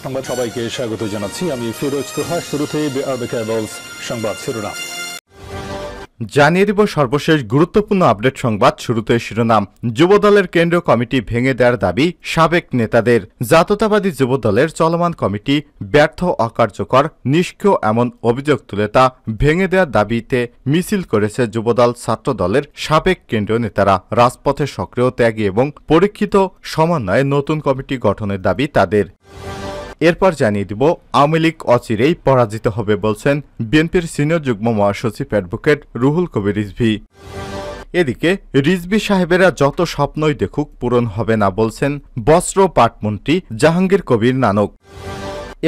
সংবাদ সবাইকে স্বাগত জানাচ্ছি। আমি ফিরোজ তোহা। শুরুতেই সংবাদ শিরোনাম জানিয়ে দিব সর্বশেষ গুরুত্বপূর্ণ আপডেট সংবাদ। শুরুতে শিরোনাম। যুবদলের কেন্দ্রীয় কমিটি ভেঙে দেওয়ার দাবি সাবেক নেতাদের। জাতীয়তাবাদী যুবদলের চলমান কমিটি ব্যর্থ, অকার্যকর, নিষ্ক্রিয় এমন অভিযোগ তুলে তা ভেঙে দেওয়ার দাবিতে মিছিল করেছে যুবদল ছাত্রদলের সাবেক কেন্দ্রীয় নেতারা। রাজপথে সক্রিয়, ত্যাগী এবং পরীক্ষিত সমন্বয়ে নতুন কমিটি গঠনের দাবি তাদের। এরপর জানিয়ে দিব আওয়ামী লীগ অচিরেই পরাজিত হবে বলছেন বিএনপির সিনিয়র যুগ্ম মহাসচিব অ্যাডভোকেট রুহুল কবির রিজভী। এদিকে রিজভী সাহেবেরা যত স্বপ্নই দেখুক পূরণ হবে না বলছেন বস্ত্র পাটমন্ত্রী জাহাঙ্গীর কবির নানক।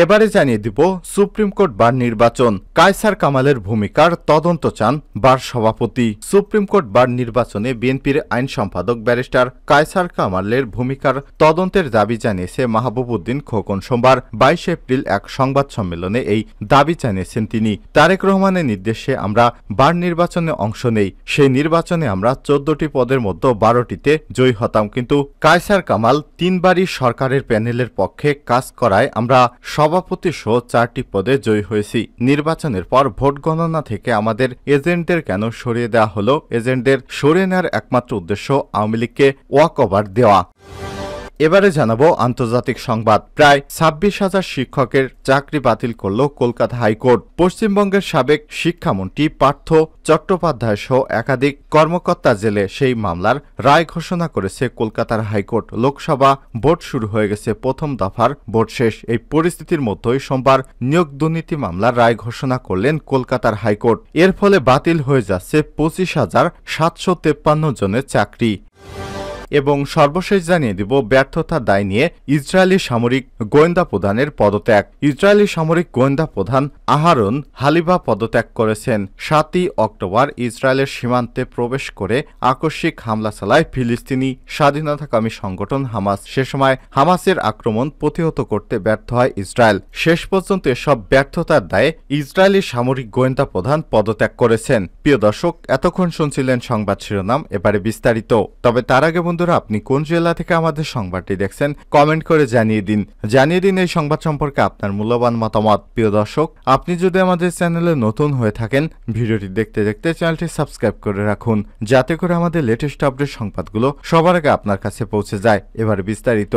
এবারে জানিয়ে দিব সুপ্রিম কোর্ট বার নির্বাচন, কায়সার কামালের ভূমিকার তদন্ত চান বার সভাপতি। সুপ্রিম কোর্ট বার নির্বাচনে বিএনপির আইন সম্পাদক ব্যারিস্টার কায়সার কামালের ভূমিকার তদন্তের দাবি জানিয়েছে মাহবুব উদ্দিন খোকন। সোমবার 22 এপ্রিল এক সংবাদ সম্মেলনে এই দাবি জানিয়েছেন তিনি। তারেক রহমানের নির্দেশে আমরা বার নির্বাচনে অংশ নেই। সেই নির্বাচনে আমরা 14টি পদের মধ্যে 12টিতে জয়ী হতাম, কিন্তু কায়সার কামাল 3বারই সরকারের প্যানেলের পক্ষে কাজ করায় আমরা সভাপতি সহ 4টি পদে জয়ী হয়েছি। নির্বাচনের পর ভোট গণনা থেকে আমাদের এজেন্টদের কেন সরিয়ে দেওয়া হলো? এজেন্টদের সরিয়ে নেওয়ার একমাত্র উদ্দেশ্য আওয়ামী লীগকে ওয়াকওভার দেওয়া। এবারে জানাবো আন্তর্জাতিক সংবাদ। প্রায় 26,000 শিক্ষকের চাকরি বাতিল করল কলকাতা হাইকোর্ট। পশ্চিমবঙ্গের সাবেক শিক্ষামন্ত্রী পার্থ চট্টোপাধ্যায় সহ একাধিক কর্মকর্তা জেলে, সেই মামলার রায় ঘোষণা করেছে কলকাতার হাইকোর্ট। লোকসভা ভোট শুরু হয়ে গেছে, প্রথম দফার ভোট শেষ। এই পরিস্থিতির মধ্যেই সোমবার নিয়োগ দুর্নীতি মামলার রায় ঘোষণা করলেন কলকাতার হাইকোর্ট। এর ফলে বাতিল হয়ে যাচ্ছে 25,753 জনের চাকরি। এবং সর্বশেষ জানিয়ে দিব ব্যর্থতার দায় নিয়ে ইসরায়েলি সামরিক গোয়েন্দা প্রধানের পদত্যাগ। ইসরায়েলি সামরিক গোয়েন্দা প্রধান আহারন হালিভা পদত্যাগ করেছেন। 7ই অক্টোবর ইসরায়েলের সীমান্তে প্রবেশ করে আকস্মিক হামলা চালায় ফিলিস্তিনি স্বাধীনতাকামী সংগঠন হামাস। সে সময় হামাসের আক্রমণ প্রতিহত করতে ব্যর্থ হয় ইসরায়েল। শেষ পর্যন্ত এসব ব্যর্থতার দায়ে ইসরায়েলি সামরিক গোয়েন্দা প্রধান পদত্যাগ করেছেন। প্রিয় দর্শক, এতক্ষণ শুনছিলেন সংবাদ শিরোনাম, এবারে বিস্তারিত। তবে তার আগে আপনি কোন জেলা থেকে আমাদের সংবাদটি দেখছেন কমেন্ট করে জানিয়ে দিন এই সংবাদ সম্পর্কে আপনার মূল্যবান মতামত। প্রিয় দর্শক, আপনি যদি আমাদের চ্যানেলে নতুন হয়ে থাকেন, ভিডিওটি দেখতে দেখতে চ্যানেলটি সাবস্ক্রাইব করে রাখুন, যাতে করে আমাদের লেটেস্ট আপডেট সংবাদগুলো সবার আগে আপনার কাছে পৌঁছে যায়। এবারে বিস্তারিত।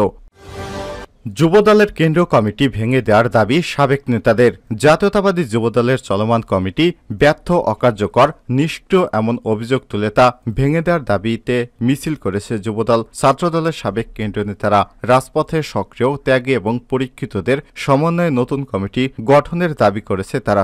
যুবদলের কেন্দ্রীয় কমিটি ভেঙে দেওয়ার দাবি সাবেক নেতাদের। জাতীয়তাবাদী যুবদলের চলমান কমিটি ব্যর্থ, অকার্যকর, নিষ্ক্রিয় এমন অভিযোগ তুলে তা ভেঙে দেওয়ার দাবিতে মিছিল করেছে যুবদল ছাত্রদলের সাবেক কেন্দ্রীয় নেতারা। রাজপথে সক্রিয়, ত্যাগী এবং পরীক্ষিতদের সমন্বয়ে নতুন কমিটি গঠনের দাবি করেছে তারা।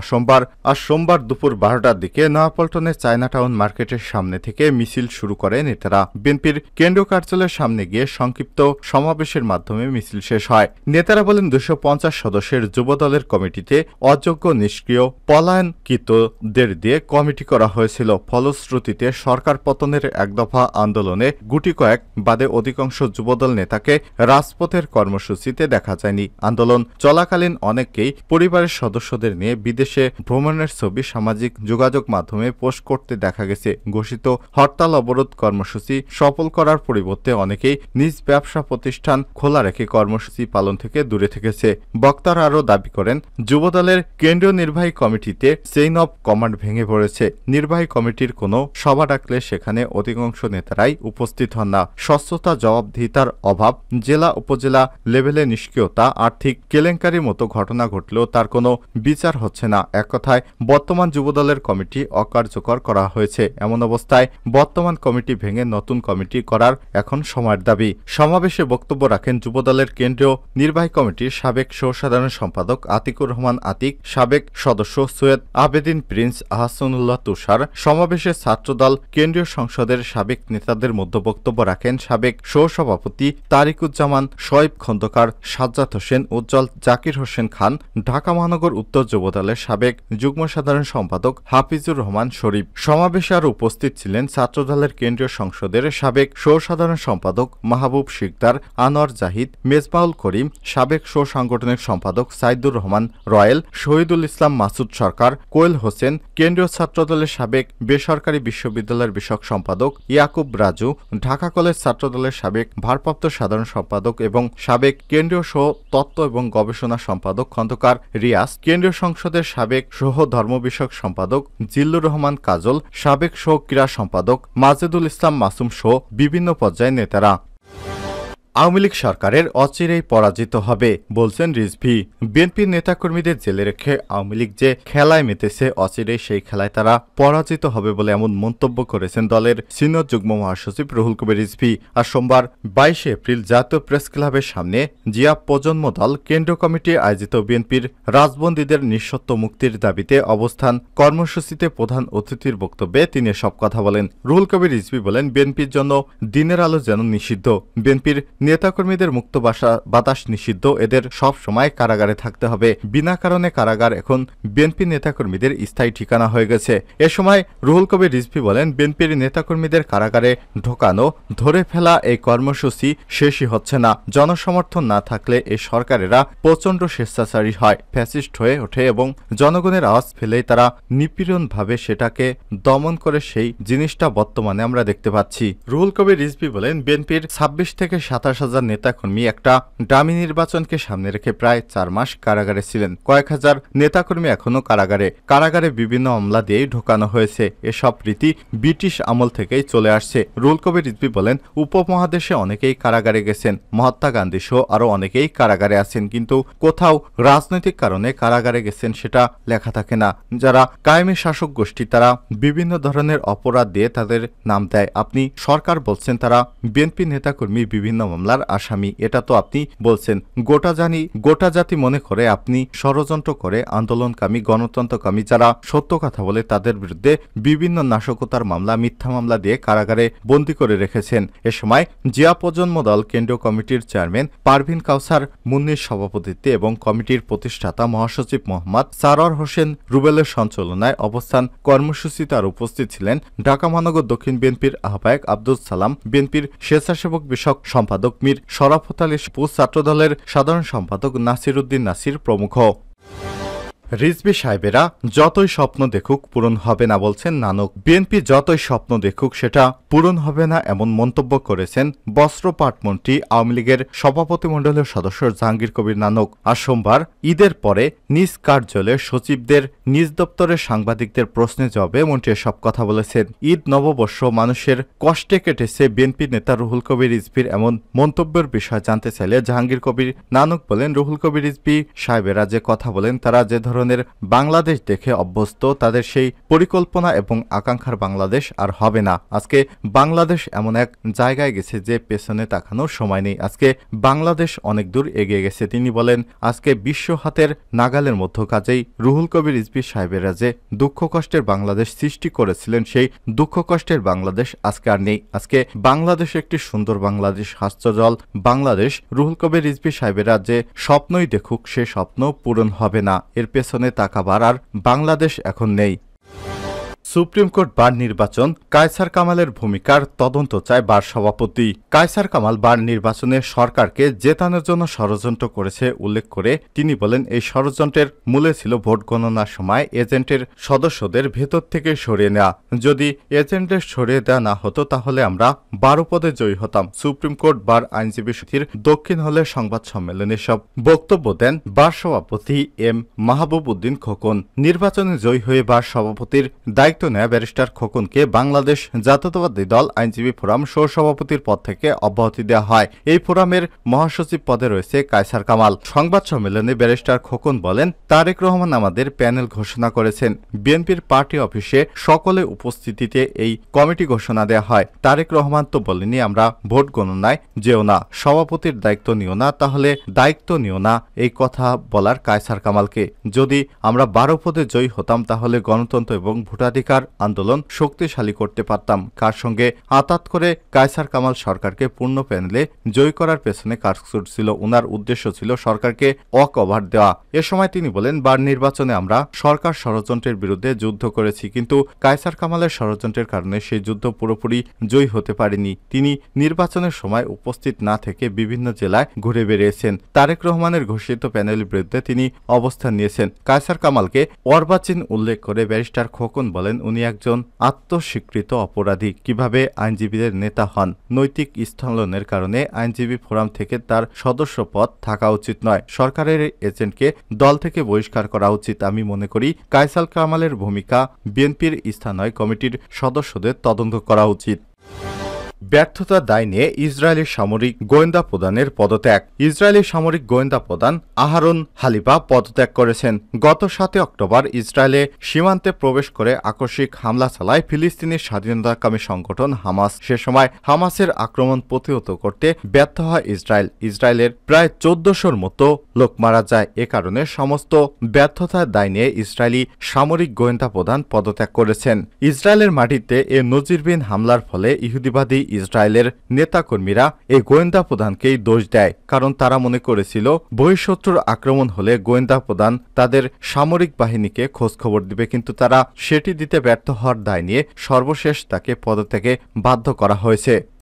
সোমবার দুপুর 12টার দিকে নয়াপল্টনের চায়নাটাউন মার্কেটের সামনে থেকে মিছিল শুরু করে নেতারা। বিএনপির কেন্দ্রীয় কার্যালয়ের সামনে গিয়ে সংক্ষিপ্ত সমাবেশের মাধ্যমে মিছিল শেষ হয়। নেতারা বলেন 250 সদস্যের যুবদলের কমিটিতে অযোগ্য, নিষ্ক্রিয়, পলায়নকৃতদের দিয়ে কমিটি করা হয়েছিল। ফলশ্রুতিতে সরকার পতনের এক দফা আন্দোলনে গুটি কয়েক বাদে অধিকাংশ যুবদল নেতাকে রাজপথের কর্মসূচিতে দেখা যায়নি। আন্দোলন চলাকালীন অনেককেই পরিবারের সদস্যদের নিয়ে বিদেশে ভ্রমণের ছবি সামাজিক যোগাযোগ মাধ্যমে পোস্ট করতে দেখা গেছে। ঘোষিত হরতাল অবরোধ কর্মসূচি সফল করার পরিবর্তে অনেকেই নিজ ব্যবসা প্রতিষ্ঠান খোলা রেখে কর্মসূচি পালন থেকে দূরে থেকেছে। বক্তারা আরও দাবি করেন, যুবদলের কেন্দ্রীয় নির্বাহী কমিটিতে চেইন অব কমান্ড ভেঙে পড়েছে। নির্বাহী কমিটির কোনো সভা ডাকলে সেখানে অধিকাংশ নেতারাই উপস্থিত হন না। স্বচ্ছতা, জবাবদিহিতার অভাব, জেলা উপজেলা লেভেলে নিষ্ক্রিয়তা, আর্থিক কেলেঙ্কারির মতো ঘটনা ঘটলেও তার কোনো বিচার হচ্ছে না। এক কথায় বর্তমান যুবদলের কমিটি অকার্যকর করা হয়েছে। এমন অবস্থায় বর্তমান কমিটি ভেঙে নতুন কমিটি করার এখন সময়ের দাবি। সমাবেশে বক্তব্য রাখেন যুবদলের কেন্দ্রীয় নির্বাহী কমিটির সাবেক সহ-সাধারণ সম্পাদক আতিকুর রহমান আতিক, সাবেক সদস্য সৈয়দ আবেদিন প্রিন্স, আহসানুল্লাহ তুষার। সমাবেশে ছাত্রদল কেন্দ্রীয় সংসদের সাবেক নেতাদের মধ্যে বক্তব্য রাখেন সাবেক সহসভাপতি তারিকুজ্জামান, শোয়েব খন্দকার, সাজ্জাদ হোসেন উজ্জ্বল, জাকির হোসেন খান, ঢাকা মহানগর উত্তর যুবদলের সাবেক যুগ্ম সাধারণ সম্পাদক হাফিজুর রহমান শরীফ। সমাবেশে আরও উপস্থিত ছিলেন ছাত্রদলের কেন্দ্রীয় সংসদের সাবেক সহ-সাধারণ সম্পাদক মাহবুব শিকদার, আনোয়ার জাহিদ, মেজবাউল করিম, সাবেক সাংগঠনিক সম্পাদক সাইদুর রহমান রয়েল, শহীদুল ইসলাম মাসুদ সরকার, কোয়েল হোসেন, কেন্দ্রীয় ছাত্রদলের সাবেক বেসরকারি বিশ্ববিদ্যালয়ের বিষয়ক সম্পাদক ইয়াকুব রাজু, ঢাকা কলেজ ছাত্রদলের সাবেক ভারপ্রাপ্ত সাধারণ সম্পাদক এবং সাবেক কেন্দ্রীয় তত্ত্ব এবং গবেষণা সম্পাদক খন্দকার রিয়াজ, কেন্দ্রীয় সংসদের সাবেক ধর্ম বিষয়ক সম্পাদক জিল্লুর রহমান কাজল, সাবেক ক্রীড়া সম্পাদক মাজেদুল ইসলাম মাসুম সহ বিভিন্ন পর্যায়ের নেতারা। আওয়ামী লীগ সরকারের অচিরেই পরাজিত হবে বলছেন রিজভী। বিএনপির নেতাকর্মীদের জেলে রেখে আওয়ামী লীগ যে খেলায় মেতেছে, অচিরেই সেই খেলায় তারা পরাজিত হবে বলে এমন মন্তব্য করেছেন দলের সিনিয়র যুগ্ম মহাসচিব রুহুল কবির রিজভী। আর সোমবার 22 এপ্রিল জাতীয় প্রেস ক্লাবের সামনে জিয়া প্রজন্ম দল কেন্দ্রীয় কমিটি আয়োজিত বিএনপির রাজবন্দীদের নিঃশর্ত মুক্তির দাবিতে অবস্থান কর্মসূচিতে প্রধান অতিথির বক্তব্যে তিনি এসব কথা বলেন। রুহুল কবির রিজভী বলেন, বিএনপির জন্য দিনের আলো যেন নিষিদ্ধ, বিএনপির নেতাকর্মীদের মুক্ত বাতাস নিষিদ্ধ, এদের সব সময় কারাগারে থাকতে হবে। বিনা কারণে কারাগার এখন বিএনপি নেতাকর্মীদের স্থায়ী ঠিকানা হয়ে গেছে। এ সময় রুহুল কবির রিজভী বলেন, বিএনপির নেতাকর্মীদের কারাগারে ঢোকানো, ধরে ফেলা এই কর্মসূচি শেষই হচ্ছে না। জনসমর্থন না থাকলে এই সরকারেরা প্রচণ্ড স্বেচ্ছাচারী হয়, ফ্যাসিস্ট হয়ে ওঠে এবং জনগণের আওয়াজ ফেলেই তারা নিপীড়নভাবে সেটাকে দমন করে, সেই জিনিসটা বর্তমানে আমরা দেখতে পাচ্ছি। রুহুল কবির রিজভী বলেন, বিএনপির 26 থেকে 27,000 নেতাকর্মী একটা ডামি নির্বাচনকে সামনে রেখে প্রায় 4 মাস কারাগারে ছিলেন। কয়েক হাজার নেতাকর্মী এখনো কারাগারে বিভিন্ন মামলা দিয়েই ঢোকানো হয়েছে। এসব রীতি ব্রিটিশ আমল থেকেই চলে আসছে। রুহুল কবির রিজভী বলেন, উপমহাদেশে অনেকেই কারাগারে গেছেন, মহাত্মা গান্ধী সহ আরো অনেকেই কারাগারে আছেন, কিন্তু কোথাও রাজনৈতিক কারণে কারাগারে গেছেন সেটা লেখা থাকে না। যারা কায়েমি শাসক গোষ্ঠী তারা বিভিন্ন ধরনের অপরাধ দিয়ে তাদের নাম দেয়। আপনি সরকার বলছেন তারা বিএনপি নেতাকর্মী বিভিন্ন মামলার আসামি, এটা তো আপনি বলছেন। গোটা জাতি মনে করে আপনি ষড়যন্ত্র করে আন্দোলনকামী গণতন্ত্রকামী যারা সত্য কথা বলে তাদের বিরুদ্ধে বিভিন্ন নাশকতার মামলা, মিথ্যা মামলা দিয়ে কারাগারে বন্দী করে রেখেছেন। এ সময় জিয়া প্রজন্ম দল কেন্দ্রীয় কমিটির চেয়ারম্যান পারভিন কাউসার মুন্নির সভাপতিত্বে এবং কমিটির প্রতিষ্ঠাতা মহাসচিব মোহাম্মদ সারোয়ার হোসেন রুবেলের সঞ্চালনায় অবস্থান কর্মসূচিতে আর উপস্থিত ছিলেন ঢাকা মহানগর দক্ষিণ বিএনপির আহ্বায়ক আব্দুল সালাম, বিএনপির স্বেচ্ছাসেবক বিষয়ক সম্পাদক মীর শরাফত আলী, ছাত্রদলের সাধারণ সম্পাদক নাসির উদ্দিন নাসির প্রমুখ। রিজভী সাহেবেরা যতই স্বপ্ন দেখুক পূরণ হবে না বলছেন নানক। বিএনপি যতই স্বপ্ন দেখুক সেটা পূরণ হবে না এমন মন্তব্য করেছেন বস্ত্র পাটমন্ত্রী আওয়ামী লীগের সভাপতিমণ্ডলের সদস্য জাহাঙ্গীর কবির নানক। আর সোমবার ঈদের পরে নিজ কার্যালয়ে সচিবদের নিজ দপ্তরের সাংবাদিকদের প্রশ্নের জবাবে মন্ত্রী এসব কথা বলেছেন। ঈদ নববর্ষ মানুষের কষ্টে কেটেছে, বিএনপি নেতা রুহুল কবির রিজভীর এমন মন্তব্যের বিষয় জানতে চাইলে জাহাঙ্গীর কবির নানক বলেন, রুহুল কবির রিজভী সাহেবেরা যে কথা বলেন তারা যে ধরনের বাংলাদেশ দেখে অভ্যস্ত, তাদের সেই পরিকল্পনা এবং আকাঙ্ক্ষার বাংলাদেশ আর হবে না। আজকে বাংলাদেশ এমন এক জায়গায় গেছে যে পেছনে তাকানোর সময় নেই। আজকে বাংলাদেশ অনেক দূর এগিয়ে গেছে। তিনি বলেন, আজকে বিশ্ব হাতের নাগালের মধ্য, কাজেই রুহুল কবির রিজভী সাহেবেরা যে দুঃখ কষ্টের বাংলাদেশ সৃষ্টি করেছিলেন সেই দুঃখ কষ্টের বাংলাদেশ আজকে আর নেই। আজকে বাংলাদেশ একটি সুন্দর বাংলাদেশ, হাস্যজল বাংলাদেশ। রুহুল কবির রিজভী সাহেবেরা যে স্বপ্নই দেখুক সে স্বপ্ন পূরণ হবে না। এর পেছনে তাকাবার আর বাংলাদেশ এখন নেই। সুপ্রিম কোর্ট বার নির্বাচন, কায়সার কামালের ভূমিকার তদন্ত চায় বার সভাপতি। কায়সার কামাল বার নির্বাচনে সরকারকে জেতানোর জন্য ষড়যন্ত্র করেছে উল্লেখ করে তিনি বলেন, এই ষড়যন্ত্রের মূলে ছিল ভোট গণনার সময় এজেন্টের সদস্যদের ভেতর থেকে সরিয়ে নেওয়া। যদি এজেন্টদের সরিয়ে দেওয়া না হতো তাহলে আমরা 12 পদে জয়ী হতাম। সুপ্রিম কোর্ট বার আইনজীবী সমিতির দক্ষিণ হলের সংবাদ সম্মেলনে সব বক্তব্য দেন বার সভাপতি এম মাহবুব উদ্দিন খোকন। নির্বাচনে জয়ী হয়ে বার সভাপতির দায়িত্ব নেয়া ব্যারিস্টার খোকনকে বাংলাদেশ জাতীয়তাবাদী দল আইনজীবী ফোরাম সহসভাপতির পদ থেকে অব্যাহতি দেওয়া হয়। এই ফোরামের মহাসচিব পদে রয়েছে কায়সার কামাল। সংবাদ সম্মেলনে ব্যারিস্টার খোকন বলেন, তারেক রহমান আমাদের প্যানেল ঘোষণা করেছেন। বিএনপির পার্টি অফিসে সকলে উপস্থিতিতে এই কমিটি ঘোষণা দেওয়া হয়। তারেক রহমান তো বলেনি আমরা ভোট গণনায় যেও না, সভাপতির দায়িত্ব নিও না, তাহলে দায়িত্ব নিও না, এই কথা বলার কায়সার কামালকে। যদি আমরা 12 পদে জয়ী হতাম তাহলে গণতন্ত্র এবং ভোটাধিকার বেকার আন্দোলন শক্তিশালী করতে পারতাম। কার সঙ্গে আতাত করে কায়সার কামাল সরকারকে পূর্ণ প্যানেলে জয়ী করার পেছনে কাজ করছিল। ওনার উদ্দেশ্য ছিল সরকারকে ওয়াকওভার দেওয়া। এ সময় তিনি বলেন, বার নির্বাচনে আমরা সরকার ষড়যন্ত্রের বিরুদ্ধে যুদ্ধ করেছি, কিন্তু কায়সার কামালের ষড়যন্ত্রের কারণে সেই যুদ্ধ পুরোপুরি জয়ী হতে পারেনি। তিনি নির্বাচনের সময় উপস্থিত না থেকে বিভিন্ন জেলায় ঘুরে বেরিয়েছেন। তারেক রহমানের ঘোষিত প্যানেলের বিরুদ্ধে তিনি অবস্থান নিয়েছেন। কায়সার কামালকে অর্বাচীন উল্লেখ করে ব্যারিস্টার খোকন বলেন, উনি একজন আত্মস্বীকৃত অপরাধী। কিভাবে আইনজীবীদের নেতা হন? নৈতিক স্থলনের কারণে আইনজীবী ফোরাম থেকে তার সদস্য পদ থাকা উচিত নয়। সরকারের এজেন্টকে দল থেকে বহিষ্কার করা উচিত। আমি মনে করি কায়সার কামালের ভূমিকা বিএনপির স্থানীয় কমিটির সদস্যদের তদন্ত করা উচিত। ব্যর্থতার দায় নিয়ে ইসরায়েলি সামরিক গোয়েন্দা প্রধানের পদত্যাগ। ইসরায়েলি সামরিক গোয়েন্দা প্রধান আহারন হালিফা পদত্যাগ করেছেন। গত 7 অক্টোবর ইসরায়েলে সীমান্তে প্রবেশ করে আকস্মিক হামলা চালায় ফিলিস্তিনি স্বাধীনতাকামী সংগঠন হামাস। সে সময় হামাসের আক্রমণ প্রতিহত করতে ব্যর্থ হয় ইসরায়েল। ইসরায়েলের প্রায় 1400-র মতো লোক মারা যায়। এ কারণে সমস্ত ব্যর্থতার দায় নিয়ে ইসরায়েলি সামরিক গোয়েন্দা প্রধান পদত্যাগ করেছেন। ইসরায়েলের মাটিতে এ নজিরবিহীন হামলার ফলে ইহুদিবাদী ইসরায়েলের নেতাকর্মীরা এই গোয়েন্দা প্রধানকেই দোষ দেয়, কারণ তারা মনে করেছিল বহিঃশত্রুর আক্রমণ হলে গোয়েন্দা প্রধান তাদের সামরিক বাহিনীকে খোঁজখবর দিবে, কিন্তু তারা সেটি দিতে ব্যর্থ হওয়ার দায় নিয়ে সর্বশেষ তাকে পদত্যাগে বাধ্য করা হয়েছে।